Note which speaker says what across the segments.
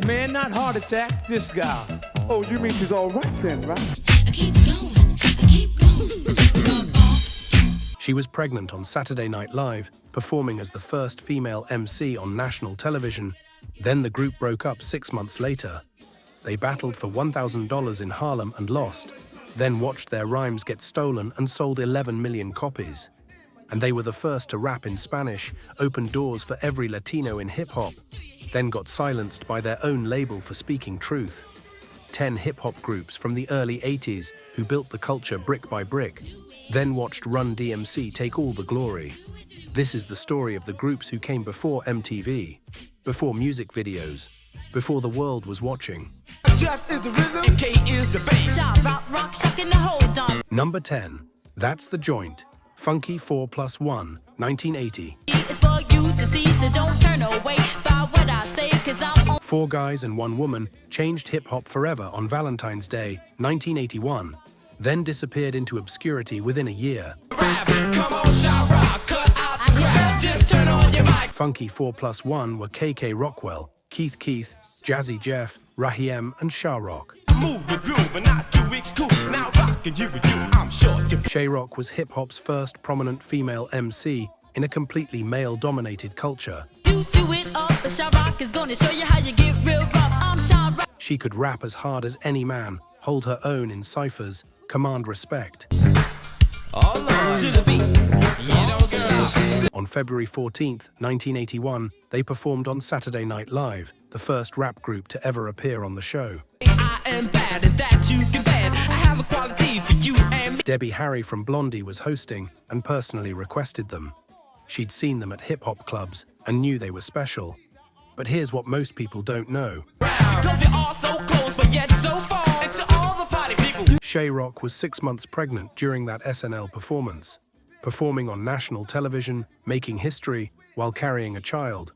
Speaker 1: man, not heart attack, this guy.
Speaker 2: Oh, you mean she's all right then, right?
Speaker 3: I keep going, I keep going.
Speaker 4: She was pregnant on Saturday Night Live, performing as the first female MC on national television. Then the group broke up 6 months later. They battled for $1,000 in Harlem and lost, then watched their rhymes get stolen and sold 11 million copies. And they were the first to rap in Spanish, opened doors for every Latino in hip-hop, then got silenced by their own label for speaking truth. 10 hip-hop groups from the early 80s who built the culture brick by brick, then watched Run-DMC take all the glory. This is the story of the groups who came before MTV, before music videos, before the world was watching.
Speaker 5: Jeff is the rhythm, and K is the bass.
Speaker 3: Rock, shucking the hold on.
Speaker 4: Number 10. That's the Joint. Funky 4+1, 1980.
Speaker 3: It's for you to see, so don't turn away by what I say, 'cause I'm on.
Speaker 4: 4 guys and 1 woman changed hip-hop forever on Valentine's Day, 1981, then disappeared into obscurity within a year.
Speaker 5: Come on, shout rock, cut out the crap, just turn on your mic.
Speaker 4: Funky 4+1 were KK Rockwell, Keith, Jazzy Jeff, Raheem, and Shah Rock.
Speaker 5: Move with groove, but not too weak, cool. Now rockin' you with you, I'm sure you.
Speaker 4: Shay Rock was hip-hop's first prominent female MC in a completely male-dominated culture.
Speaker 3: Do it up, but Rock is gonna show you how you get real rough. I'm Rock.
Speaker 4: She could rap as hard as any man, hold her own in ciphers, command respect.
Speaker 5: Oh Lord, to the beat, you don't girl.
Speaker 4: On February 14th, 1981, they performed on Saturday Night Live, the first rap group to ever appear on the show.
Speaker 5: I am bad and that you can bad. I have a quality for you and me.
Speaker 4: Debbie Harry from Blondie was hosting and personally requested them. She'd seen them at hip-hop clubs and knew they were special. But here's what most people don't know.
Speaker 5: Because we're all so close, but yet so far. And to all the party people.
Speaker 4: Shay Rock was 6 months pregnant during that SNL performance, performing on national television, making history while carrying a child.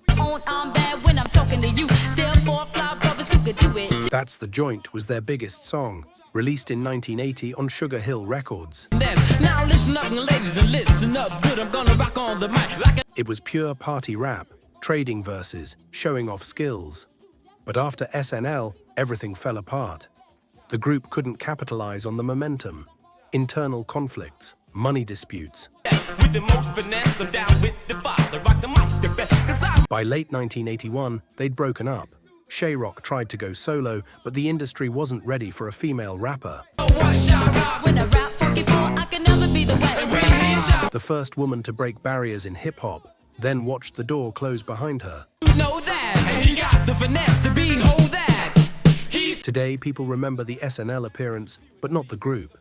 Speaker 3: I'm bad when I'm talking to you. Therefore, fly brothers who could do it.
Speaker 4: That's the Joint was their biggest song, released in 1980 on Sugar Hill Records.
Speaker 5: Now listen up, ladies, and listen up good. I'm gonna rock on the mic like a.
Speaker 4: It was pure party rap, trading verses, showing off skills. But after SNL, everything fell apart. The group couldn't capitalize on the momentum. Internal conflicts, money disputes.
Speaker 5: With the most finesse, I'm down with the father. Rock the mic the best, 'cause I.
Speaker 4: By late 1981, they'd broken up. Shay Rock tried to go solo, but the industry wasn't ready for a female rapper.
Speaker 3: When I rap funky four, I can never be the way.
Speaker 4: The first woman to break barriers in hip-hop, then watched the door close behind her.
Speaker 5: You know that, and he got the finesse to be hold that. He's.
Speaker 4: Today, people remember the SNL appearance, but not the group,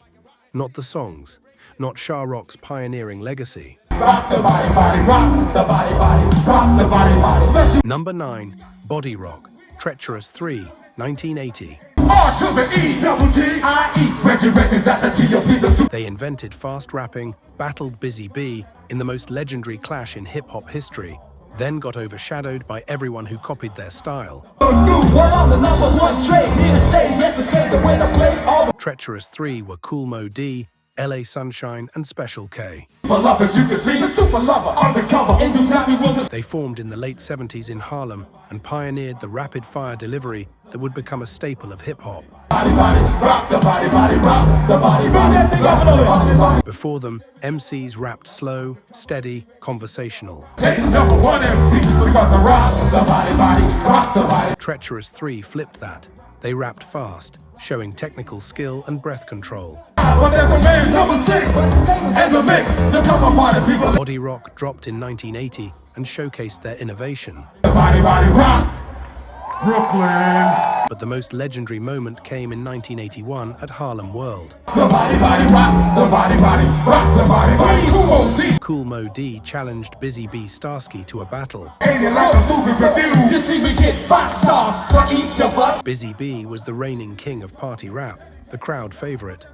Speaker 4: not the songs, not Shah Rock's pioneering legacy.
Speaker 2: Rock the body, rock the body, rock the body.
Speaker 4: Number 9, Body Rock, Treacherous 3, 1980.
Speaker 2: R to the E, double G-I-E. Reggie, at the G-O-P, the super.
Speaker 4: They invented fast rapping, battled Busy Bee in the most legendary clash in hip-hop history, then got overshadowed by everyone who copied their style. Treacherous 3 were Cool Mo D, LA Sunshine, and Special K. They formed in the late 70s in Harlem and pioneered the rapid-fire delivery that would become a staple of hip-hop. Before them, MCs rapped slow, steady, conversational. Treacherous 3 flipped that. They rapped fast, showing technical skill and breath control. Body Rock dropped in 1980 and showcased their innovation. But the most legendary moment came in 1981 at Harlem World. Cool Mo D challenged Busy Bee Starsky to a battle. Busy Bee was the reigning king of party rap, the crowd favorite.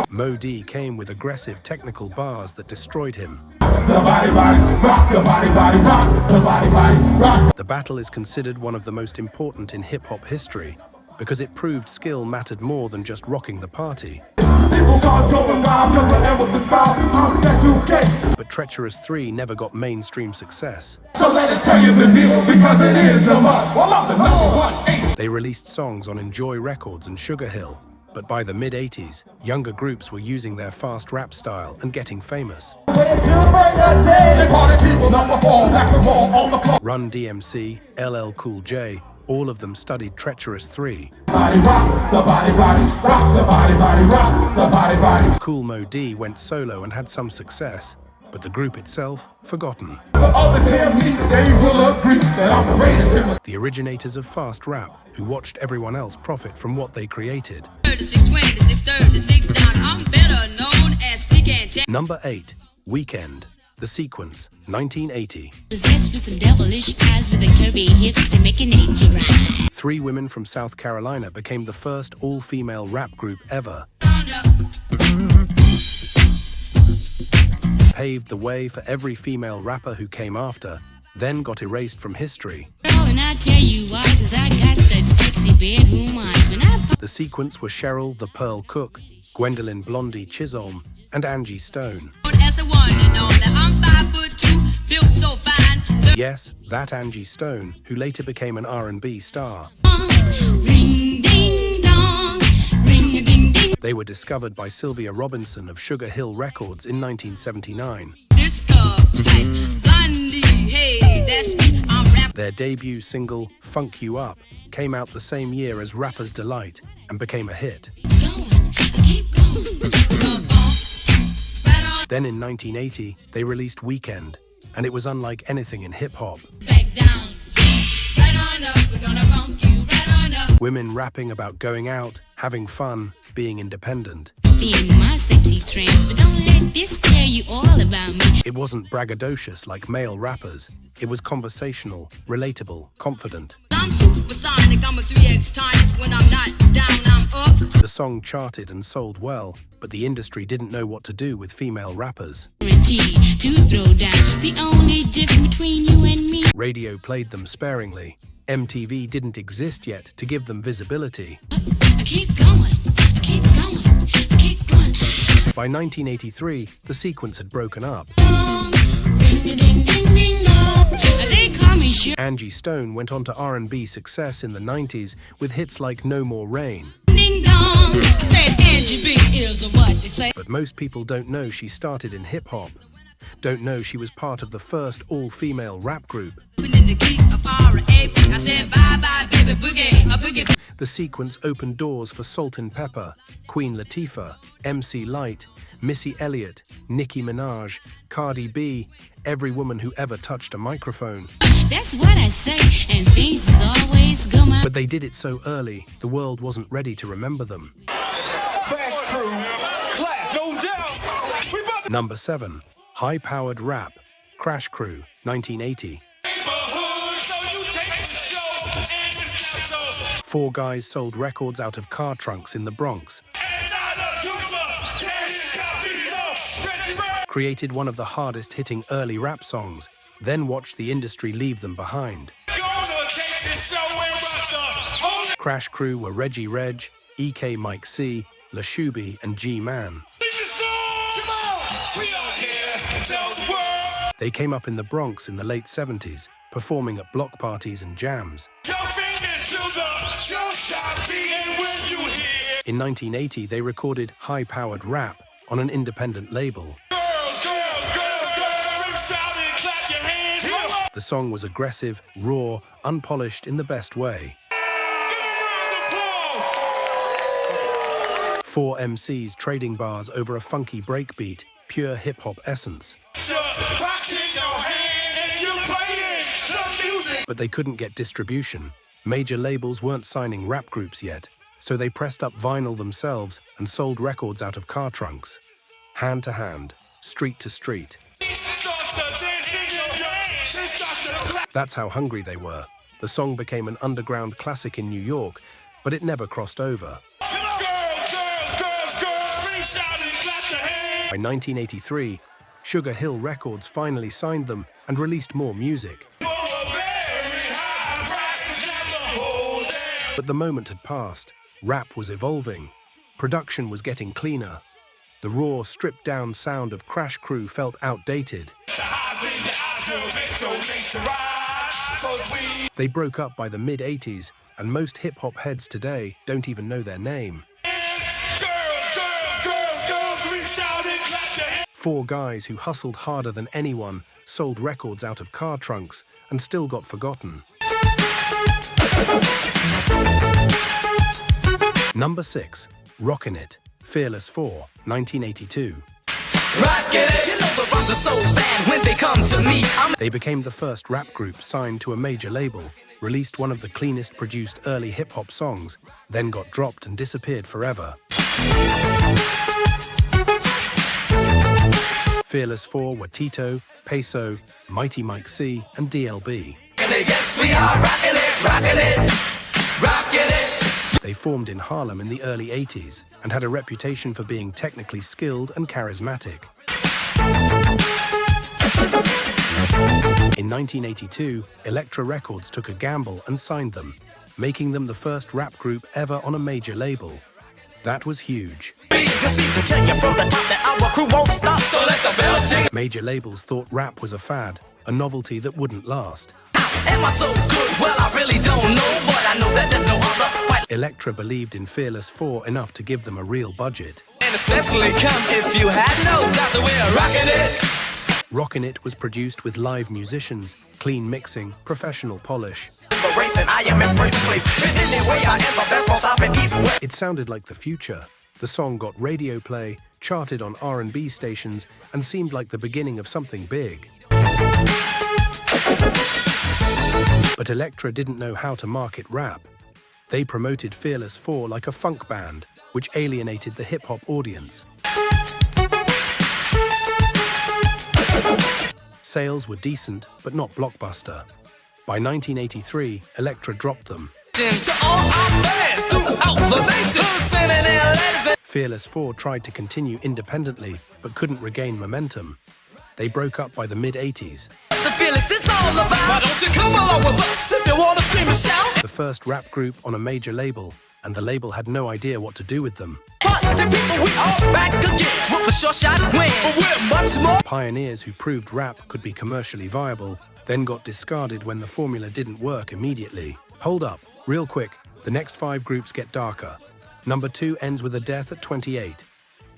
Speaker 4: Mo D came with aggressive technical bars that destroyed him. The battle is considered one of the most important in hip-hop history because it proved skill mattered more than just rocking the party.
Speaker 2: People cars going wild, cause I was the style. I'm special case.
Speaker 4: But Treacherous 3 never got mainstream success.
Speaker 2: So let us tell you the deal, because it is a must. Well, I'm the #1.
Speaker 4: They released songs on Enjoy Records and Sugar Hill, but by the mid-80s, younger groups were using their fast rap style and getting famous. Run-DMC, LL Cool J, all of them studied Treacherous 3.
Speaker 2: Body rock, the body, rock the body, rock the body.
Speaker 4: Cool Mo D went solo and had some success, but the group itself, forgotten. The originators of fast rap, who watched everyone else profit from what they created. Number 8, Weekend, The Sequence, 1980. Three women from South Carolina became the first all-female rap group ever. Paved the way for every female rapper who came after, then got erased from history. The Sequence were Cheryl the Pearl Cook, Gwendolyn Blondie Chisholm, and Angie Stone. Yes, that Angie Stone, who later became an R&B star. They were discovered by Sylvia Robinson of Sugar Hill Records in 1979. Their debut single, Funk You Up, came out the same year as Rapper's Delight and became a hit. Then in 1980, they released Weekend, and it was unlike anything in hip-hop. Women rapping about going out, having fun, being independent. It wasn't braggadocious like male rappers. It was conversational, relatable, confident. The song charted and sold well, but the industry didn't know what to do with female rappers. Radio played them sparingly. MTV didn't exist yet to give them visibility. By 1983, the Sequence had broken up. Angie Stone went on to R&B success in the 90s with hits like No More Rain. But most people don't know she started in hip-hop. Don't know she was part of the first all-female rap group. The Sequence opened doors for Salt-N-Pepa, Queen Latifah, MC Lyte, Missy Elliott, Nicki Minaj, Cardi B, every woman who ever touched a microphone.
Speaker 6: That's what I say, and things always go my...
Speaker 4: But they did it so early, the world wasn't ready to remember them.
Speaker 1: Class Crew, Class, no doubt.
Speaker 4: Number 7, High-Powered Rap, Crash Crew, 1980. 4 guys sold records out of car trunks in the Bronx. Created one of the hardest hitting early rap songs, then watched the industry leave them behind. Crash Crew were Reggie Reg, EK Mike C, LaShuby, and G-Man. They came up in the Bronx in the late 70s, performing at block parties and jams. In 1980, they recorded High-Powered Rap on an independent label. The song was aggressive, raw, unpolished in the best way. 4 MCs trading bars over a funky breakbeat, pure hip-hop essence. But they couldn't get distribution. Major labels weren't signing rap groups yet, so they pressed up vinyl themselves and sold records out of car trunks. Hand to hand, street to street. That's how hungry they were. The song became an underground classic in New York, but it never crossed over. By 1983, Sugar Hill Records finally signed them and released more music. But the moment had passed. Rap was evolving. Production was getting cleaner. The raw, stripped-down sound of Crash Crew felt outdated. They broke up by the mid-80s, and most hip-hop heads today don't even know their name. Four guys who hustled harder than anyone, sold records out of car trunks, and still got forgotten. Number 6, Rockin' It, Fearless 4, 1982. They became the first rap group signed to a major label, released one of the cleanest produced early hip-hop songs, then got dropped and disappeared forever. Fearless 4 were Tito, Peso, Mighty Mike C, and DLB. They formed in Harlem in the early 80s and had a reputation for being technically skilled and charismatic. In 1982, Electro Records took a gamble and signed them, making them the first rap group ever on a major label. That was huge. Major labels thought rap was a fad, a novelty that wouldn't last. Electra believed in Fearless 4 enough to give them a real budget.
Speaker 5: And especially come if you had no doubt that we're rockin' it.
Speaker 4: Rockin' It was produced with live musicians, clean mixing, professional polish. It sounded like the future. The song got radio play, charted on R&B stations, and seemed like the beginning of something big. But Electra didn't know how to market rap. They promoted Fearless 4 like a funk band, which alienated the hip-hop audience. Sales were decent, but not blockbuster. By 1983, Electra dropped them. Fearless 4 tried to continue independently, but couldn't regain momentum. They broke up by the mid-80s. The first rap group on a major label, and the label had no idea what to do with them. Pioneers who proved rap could be commercially viable, then got discarded when the formula didn't work immediately. Hold up, real quick, the next 5 groups get darker. Number 2 ends with a death at 28.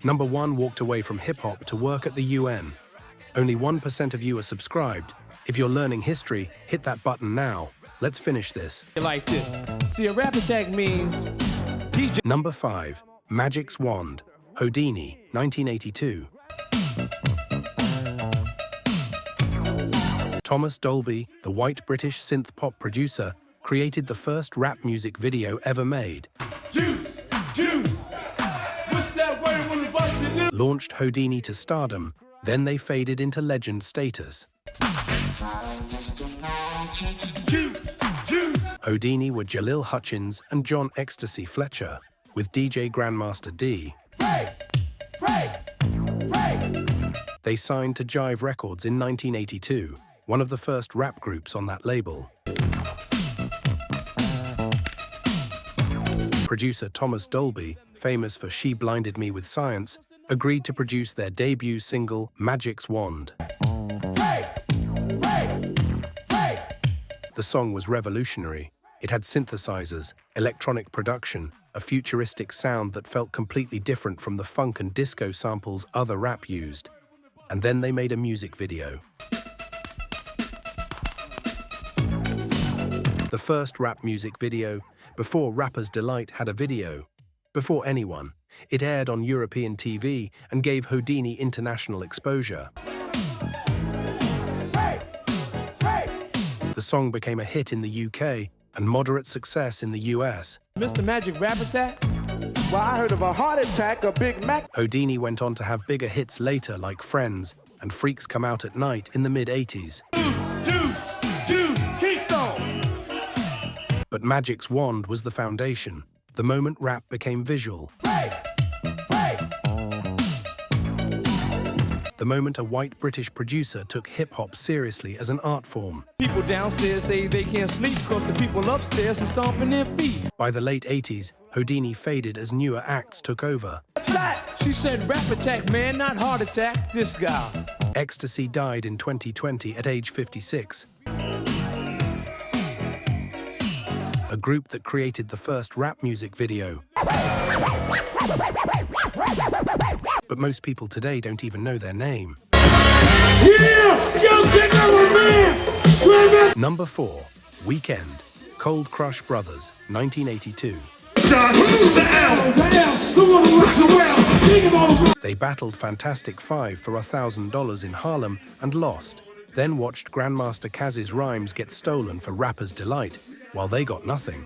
Speaker 4: Number 1 walked away from hip-hop to work at the UN. Only 1% of you are subscribed. If you're learning history, hit that button now. Let's finish this.
Speaker 1: Like this. See, a rap attack means
Speaker 4: Number 5, Magic's Wand, Whodini, 1982. Thomas Dolby, the white British synth-pop producer, created the first rap music video ever made.
Speaker 1: Juice. What's that word when we bust it in?
Speaker 4: Launched Whodini to stardom, then they faded into legend status.
Speaker 1: Juice.
Speaker 4: Whodini were Jalil Hutchins and John Ecstasy Fletcher, with DJ Grandmaster D. They signed to Jive Records in 1982, one of the first rap groups on that label. Producer Thomas Dolby, famous for She Blinded Me with Science, agreed to produce their debut single, Magic's Wand. The song was revolutionary. It had synthesizers, electronic production, a futuristic sound that felt completely different from the funk and disco samples other rap used. And then they made a music video. The first rap music video, before Rapper's Delight had a video. Before anyone, it aired on European TV and gave Whodini international exposure. The song became a hit in the UK and moderate success in the US.
Speaker 1: Mr. Magic Rap Attack? Well, I heard of a heart attack, a Big Mac.
Speaker 4: Whodini went on to have bigger hits later like Friends and Freaks Come Out at Night in the mid-80s.
Speaker 1: Juice, Keystone.
Speaker 4: But Magic's Wand was the foundation, the moment rap became visual. The moment a white British producer took hip-hop seriously as an art form.
Speaker 1: People downstairs say they can't sleep because the people upstairs are stomping their feet.
Speaker 4: By the late 80s, Whodini faded as newer acts took over.
Speaker 1: She said rap attack, man, not heart attack. This guy.
Speaker 4: Ecstasy died in 2020 at age 56. A group that created the first rap music video. But most people today don't even know their name.
Speaker 2: Yeah! Yo, take over, man!
Speaker 4: Number 4, Weekend, Cold Crush Brothers, 1982. They battled Fantastic Five for $1,000 in Harlem and lost, then watched Grandmaster Caz's rhymes get stolen for Rapper's Delight, while they got nothing.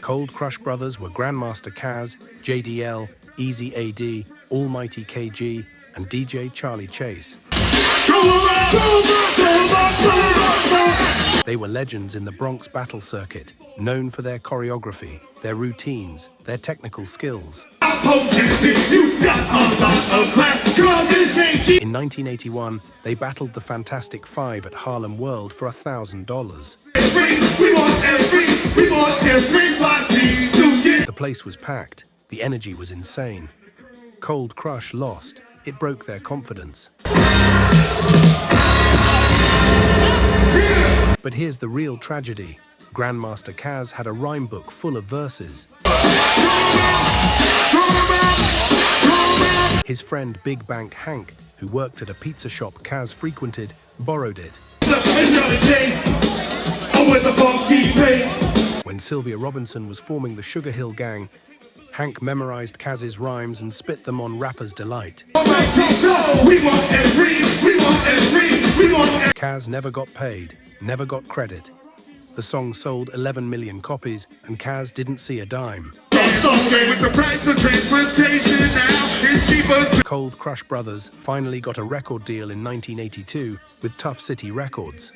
Speaker 4: Cold Crush Brothers were Grandmaster Caz, JDL, Easy AD, Almighty KG, and DJ Charlie Chase. They were legends in the Bronx battle circuit, known for their choreography, their routines, their technical skills. In 1981, they battled the Fantastic Five at Harlem World for $1,000. The place was packed. The energy was insane. Cold Crush lost. It broke their confidence. But here's the real tragedy. Grandmaster Caz had a rhyme book full of verses. His friend Big Bank Hank, who worked at a pizza shop Caz frequented, borrowed it. When Sylvia Robinson was forming the Sugar Hill Gang, Hank memorized Caz's rhymes and spit them on Rapper's Delight. Caz never got paid, never got credit. The song sold 11 million copies, and Caz didn't see a dime. Cold Crush Brothers finally got a record deal in 1982 with Tough City Records.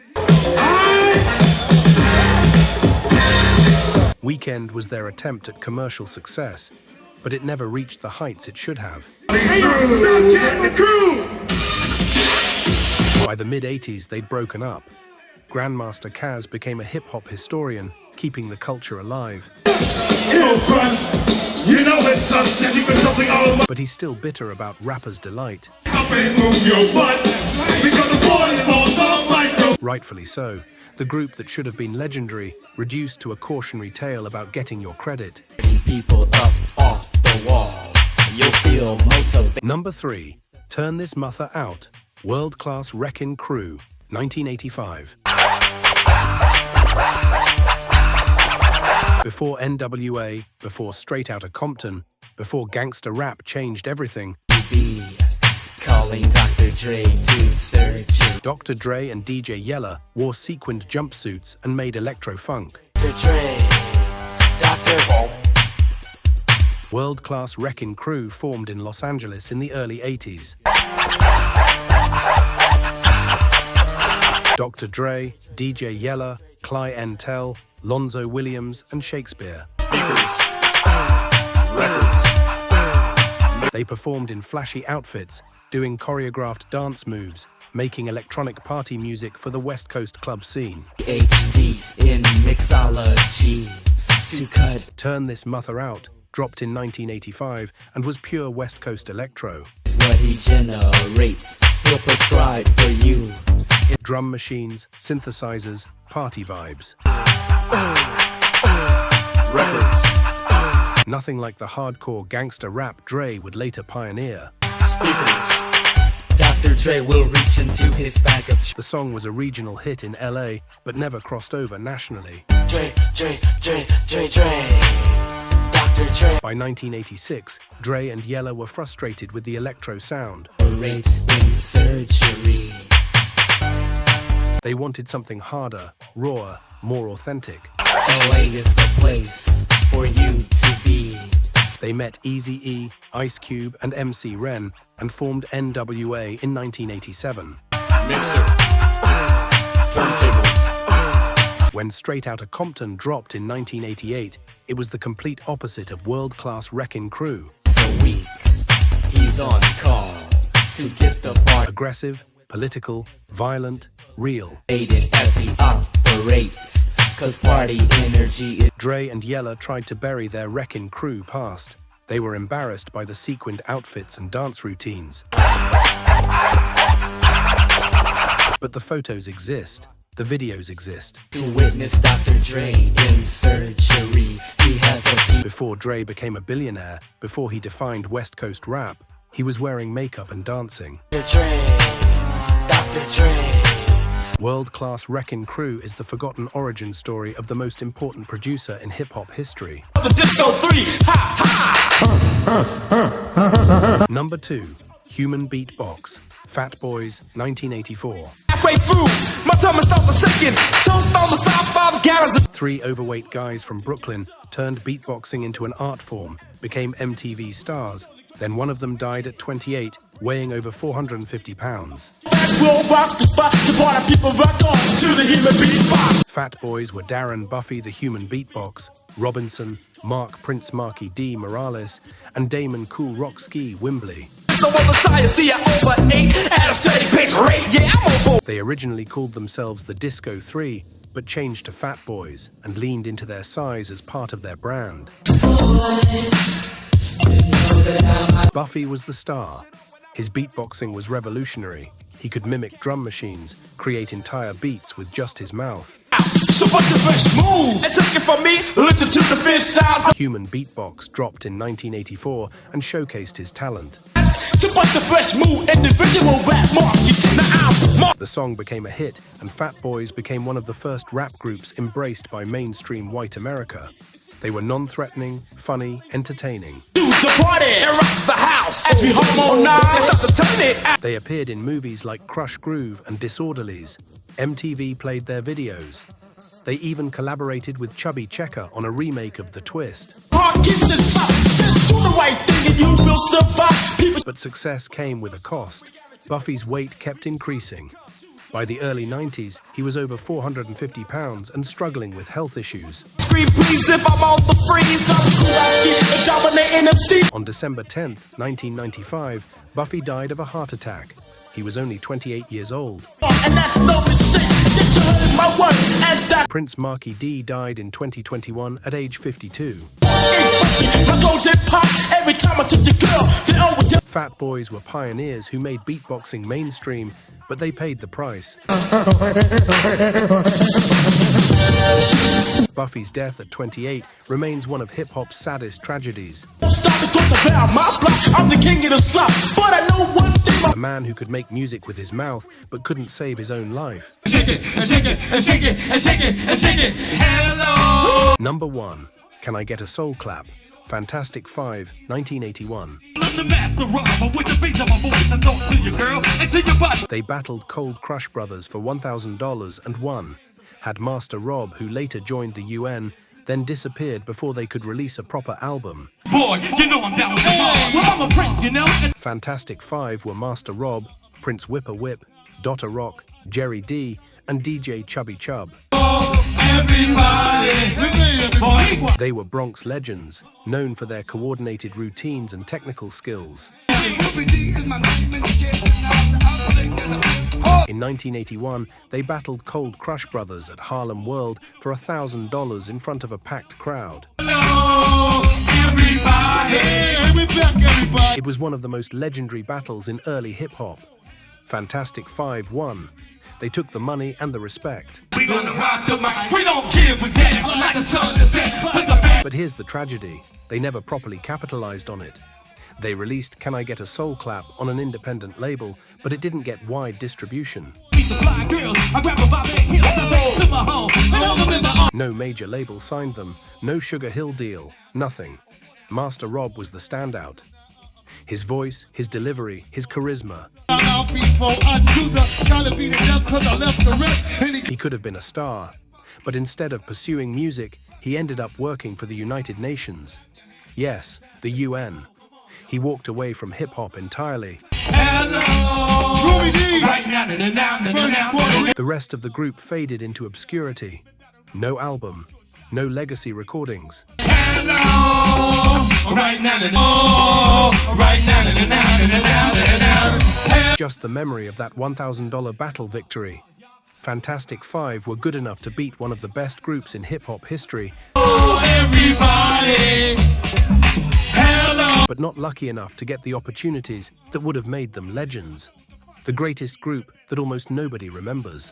Speaker 4: Weekend was their attempt at commercial success, but it never reached the heights it should have. By the mid-80s, they'd broken up. Grandmaster Caz became a hip-hop historian, keeping the culture alive. But he's still bitter about Rapper's Delight. Rightfully so. The group that should have been legendary, reduced to a cautionary tale about getting your credit.
Speaker 5: People up off the wall. You'll feel motivated.
Speaker 4: Number 3, Turn This Mother Out, World Class Wreckin Cru, 1985. Before NWA, before Straight Outta Compton, before gangster rap changed everything,
Speaker 5: Be calling Dr. Dre to search you.
Speaker 4: Dr. Dre and DJ Yella wore sequined jumpsuits and made electro funk.
Speaker 5: Dr. Dre, Dr.
Speaker 4: World Class Wreckin Cru formed in Los Angeles in the early 80s. Dr. Dre, DJ Yella, Cly Entel, Lonzo Williams, and Shakespeare. They performed in flashy outfits, doing choreographed dance moves, making electronic party music for the West Coast club scene.
Speaker 5: HD in mixology to cut.
Speaker 4: Turn This Mother Out dropped in 1985 and was pure West Coast electro.
Speaker 5: What he generates, he'll prescribe for you.
Speaker 4: Drum machines, synthesizers, party vibes. Nothing like the hardcore gangster rap Dre would later pioneer.
Speaker 5: Dr. Dre will reach into his bag of
Speaker 4: The song was a regional hit in LA, but never crossed over nationally.
Speaker 5: Dre, Dre, Dre, Dre, Dre. Dr. Dre.
Speaker 4: By 1986, Dre and Yella were frustrated with the electro sound.
Speaker 5: Rate in surgery.
Speaker 4: They wanted something harder, rawer, more authentic.
Speaker 5: LA is the place for you to be.
Speaker 4: They met Eazy-E, Ice Cube, and MC Ren and formed NWA in 1987. When Straight Outta Compton dropped in 1988, it was the complete opposite of World Class Wreckin Cru.
Speaker 5: So weak, he's on call to get the part.
Speaker 4: Aggressive, political, violent, real.
Speaker 5: Aided as he operates
Speaker 7: cause party energy is.
Speaker 4: Dre and Yella tried to bury their Wreckin Cru past. They were embarrassed by the sequined outfits and dance routines. But the photos exist. The videos exist.
Speaker 7: To witness Dr. Dre in surgery, he has a
Speaker 4: Before Dre became a billionaire, before he defined West Coast rap, he was wearing makeup and dancing.
Speaker 7: Dre, Dr. Dre.
Speaker 4: World-Class Wreckin Cru is the forgotten origin story of the most important producer in hip-hop history.
Speaker 1: The Disco 3, ha ha!
Speaker 4: Number 2, Human Beatbox, Fat Boys, 1984.
Speaker 1: Halfway through, my tummy starts shaking. Toast on the South by the gallons.
Speaker 4: 3 overweight guys from Brooklyn turned beatboxing into an art form, became MTV stars. Then one of them died at 28, weighing over 450 pounds. Fat Boys were Darren Buffy the Human Beatbox, Robinson, Mark Prince Marky D Morales, and Damon Cool Rock Ski Wimbley.
Speaker 1: So on the tire, see I over 8 at a steady pace rate. Yeah, I'm on board.
Speaker 4: They originally called themselves the Disco 3, but changed to Fat Boys and leaned into their size as part of their brand. Buffy was the star. His beatboxing was revolutionary. He could mimic drum machines, create entire beats with just his mouth.
Speaker 1: So what's the fresh move? And take it from me, listen to the fish sounds.
Speaker 4: Human Beatbox dropped in 1984 and showcased his talent.
Speaker 1: So what's the fresh move? Individual rap market in the album.
Speaker 4: The song became a hit, and Fat Boys became one of the first rap groups embraced by mainstream white America. They were non-threatening, funny, entertaining.
Speaker 1: Do the party and rock the house. As we harmonize, start to turn it out.
Speaker 4: They appeared in movies like Crush Groove and Disorderlies. MTV played their videos. They even collaborated with Chubby Checker on a remake of The Twist. But success came with a cost. Buffy's weight kept increasing. By the early 90s, he was over 450 pounds and struggling with health issues.
Speaker 1: Scream please if I'm on the freeze.
Speaker 4: On December 10th, 1995, Buffy died of a heart attack. He was only 28 years old.
Speaker 1: And that's no mistake. You heard my word, and that
Speaker 4: Prince Marky D died in 2021 at age 52.
Speaker 1: every time I touch a girl, they always
Speaker 4: Fat Boys were pioneers who made beatboxing mainstream, but they paid the price. Buffy's death at 28 remains one of hip-hop's saddest tragedies.
Speaker 1: I'm the king of the slop, but I know one thing.
Speaker 4: A man who could make music with his mouth, but couldn't save his own life.
Speaker 1: Shake it, and shake it, and shake it, and shake it, and shake it. Hello.
Speaker 4: Number 1, Can I Get a Soul Clap? Fantastic 5, 1981. They battled Cold Crush Brothers for $1,000 and won. Had Master Rob, who later joined the UN, then disappeared before they could release a proper album.
Speaker 1: Boy, you know I'm down with the mob. I'm a prince, you know.
Speaker 4: Fantastic 5 were Master Rob, Prince Whipper Whip, Dr. Rock, Jerry D, and DJ Chubby Chub. They were Bronx legends, known for their coordinated routines and technical skills. In 1981, they battled Cold Crush Brothers at Harlem World for $1,000 in front of a packed crowd. It was one of the most legendary battles in early hip-hop. Fantastic 5 won. They took the money and the respect.
Speaker 1: We gonna rock the mic. We don't give a damn. Like the sun to set.
Speaker 4: But here's the tragedy. They never properly capitalized on it. They released Can I Get a Soul Clap on an independent label, but it didn't get wide distribution. No major label signed them, no Sugar Hill deal, nothing. Master Rob was the standout. His voice, his delivery, his charisma. He could have been a star, but instead of pursuing music, he ended up working for the United Nations. Yes, the UN. He walked away from hip-hop entirely. The rest of the group faded into obscurity. No album, no legacy recordings. Just the memory of that $1,000 battle victory. Fantastic Five were good enough to beat one of the best groups in hip-hop history, but not lucky enough to get the opportunities that would have made them legends. The greatest group that almost nobody remembers.